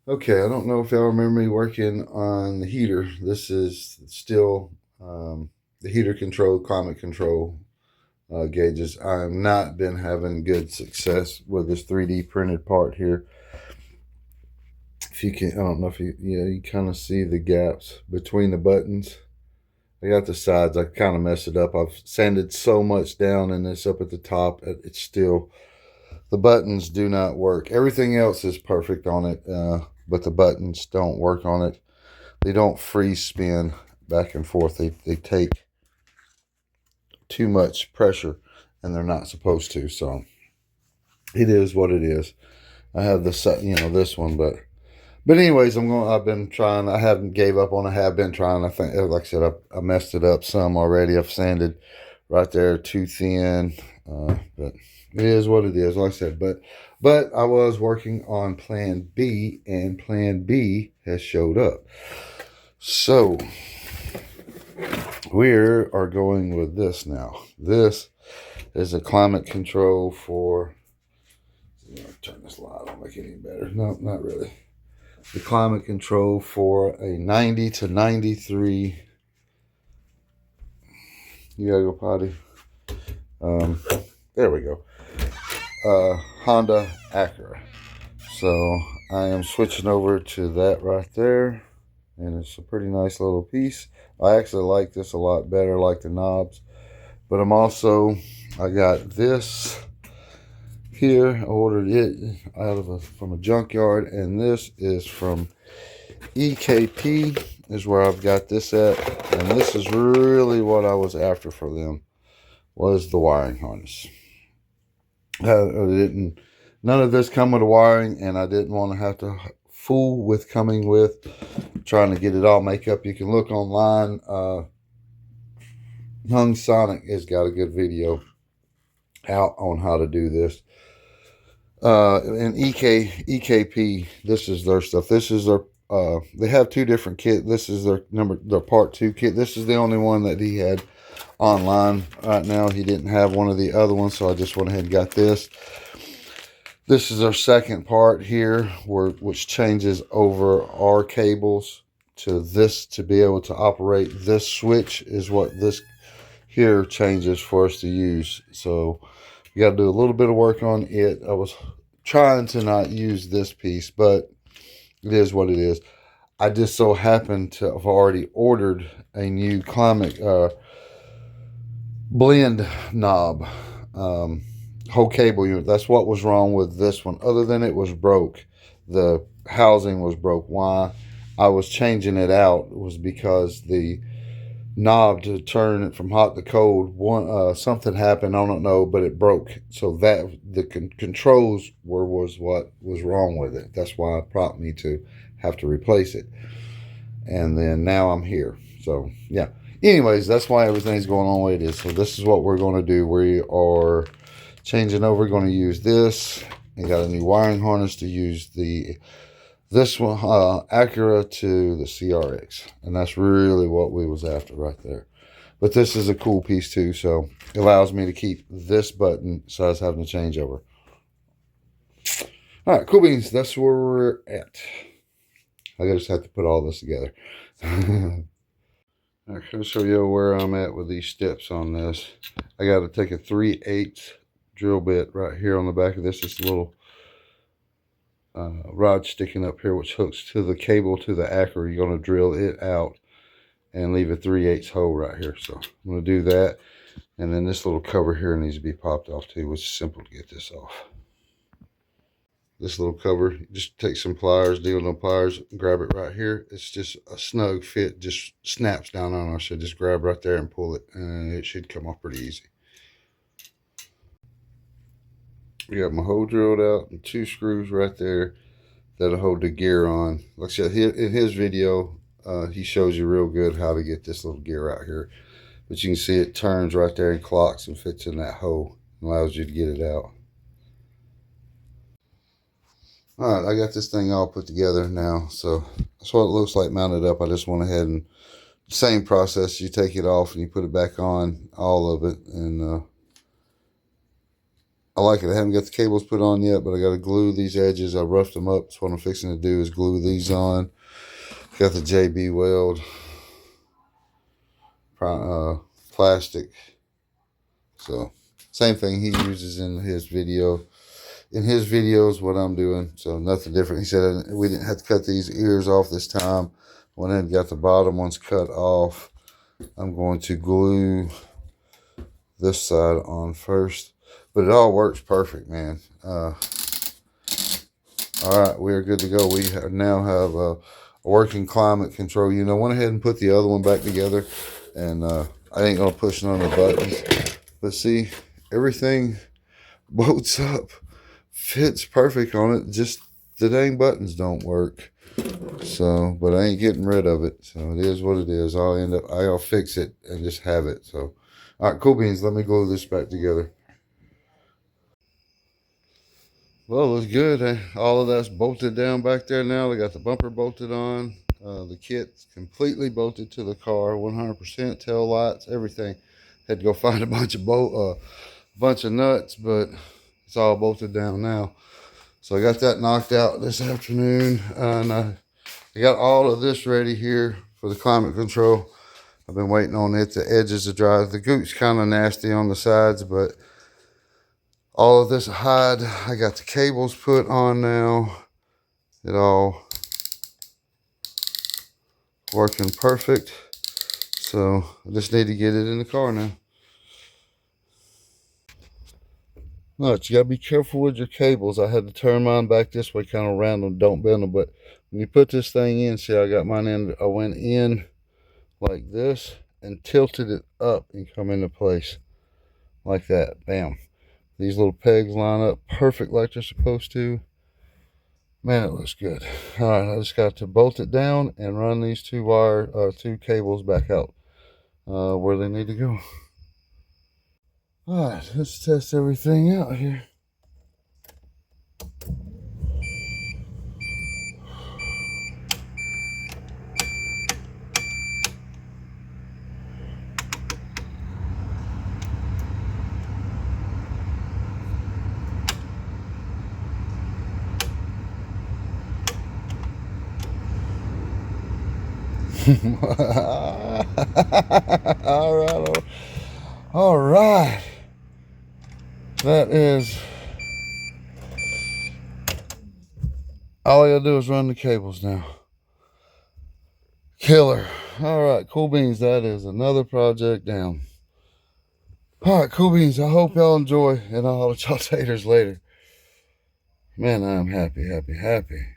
Okay, I don't know if y'all remember me working on the heater. This is still the heater control, climate control gauges. I've not been having good success with this 3D printed part here. If you can, I don't know if you kind of see the gaps between the buttons. I got the sides. I kind of messed it up. I've sanded so much down in this up at the top. It's still, the buttons do not work. Everything else is perfect on it, but the buttons don't work on it. They don't free spin back and forth. They take too much pressure and they're not supposed to. So it is what it is. I have the this one, but anyways, I've been trying. I haven't gave up on it. I have been trying. I think, like I said, I messed it up some already. I've sanded right there too thin, but it is what it is. Like I said, but I was working on Plan B, and Plan B has showed up. So we are going with this now. This is a climate control for. Turn this light on, make it any better. No, not really. The climate control for a 90 to 93. You gotta go potty. There we go. Honda Acura. So I am switching over to that right there, and it's a pretty nice little piece. I actually like this a lot better, like the knobs. But I got this here. I ordered it from a junkyard, and this is from EKP is where I've got this at, and this is really what I was after for them, was the wiring harness. None of this come with a wiring, and I didn't want to have to fool with trying to get it all make up. You can look online. Hung Sonic has got a good video out on how to do this. And EKP, this is their stuff. This is their they have two different kits. This is their part 2 kit. This is the only one that he had online right now. He didn't have one of the other ones, so I just went ahead and got this. This is our second part here, which changes over our cables to this to be able to operate. This switch is what this here changes for us to use. So you got to do a little bit of work on it. I was trying to not use this piece, but it is what it is. I just so happened to have already ordered a new climate blend knob, whole cable unit. That's what was wrong with this one. Other than it was broke, the housing was broke. Why I was changing it out was because the knob to turn it from hot to cold, something happened, I don't know, but it broke. So that the controls was what was wrong with it. That's why it prompted me to have to replace it. And then now I'm here. So yeah, anyways, that's why everything's going on the way it is. So this is what we're going to do. We are changing over, going to use this. I got a new wiring harness to use this one, Acura to the CRX, and that's really what we was after right there. But this is a cool piece too, so it allows me to keep this button so I was having to change over. All right, cool beans. That's where we're at. I just have to put all this together. I'm going to show you where I'm at with these steps on this. I got to take a 3/8 drill bit right here on the back of this. This little rod sticking up here, which hooks to the cable to the Acura. You're going to drill it out and leave a 3/8 hole right here. So I'm going to do that. And then this little cover here needs to be popped off too, which is simple to get this off. This little cover, just take some pliers, deal with no pliers, grab it right here. It's just a snug fit, just snaps down on us. So just grab right there and pull it, and it should come off pretty easy. I got my hole drilled out and 2 screws right there that'll hold the gear on. Like I said, in his video, he shows you real good how to get this little gear out here. But you can see it turns right there and clocks and fits in that hole. Allows you to get it out. All right, I got this thing all put together now. So that's what it looks like mounted up. I just went ahead and same process. You take it off and you put it back on, all of it. And I like it. I haven't got the cables put on yet, but I got to glue these edges. I roughed them up. So what I'm fixing to do is glue these on. Got the JB Weld plastic. So same thing he uses in his video. In his videos, what I'm doing. So nothing different. He said we didn't have to cut these ears off this time. Went ahead and got the bottom ones cut off. I'm going to glue this side on first. But it all works perfect, man. All right, we are good to go. We now have a working climate control unit. I went ahead and put the other one back together, and I ain't gonna push none of the buttons. But see, everything bolts up, fits perfect on it. Just the dang buttons don't work. So, but I ain't getting rid of it. So it is what it is. I'll fix it and just have it. So, all right, cool beans. Let me glue this back together. Well, it's good. All of that's bolted down back there now. They got the bumper bolted on. The kit's completely bolted to the car, 100%. Tail lights, everything. Had to go find a bunch of nuts, but it's all bolted down now. So I got that knocked out this afternoon, and I got all of this ready here for the climate control. I've been waiting on it, the edges to dry. The goop's kind of nasty on the sides, but all of this hide. I got the cables put on now. It all working perfect. So I just need to get it in the car now. But you gotta be careful with your cables. I had to turn mine back this way, kind of round them, don't bend them. But when you put this thing in, see, I got mine in. I went in like this and tilted it up and come into place like that. Bam. These little pegs line up perfect like they're supposed to. Man, it looks good. All right, I just got to bolt it down and run these two cables back out where they need to go. All right, let's test everything out here. All right. That is all I gotta do is run the cables now. Killer. All right, cool beans. That is another project down. All right, cool beans. I hope y'all enjoy, and I'll holler at y'all taters later. Man, I'm happy, happy, happy.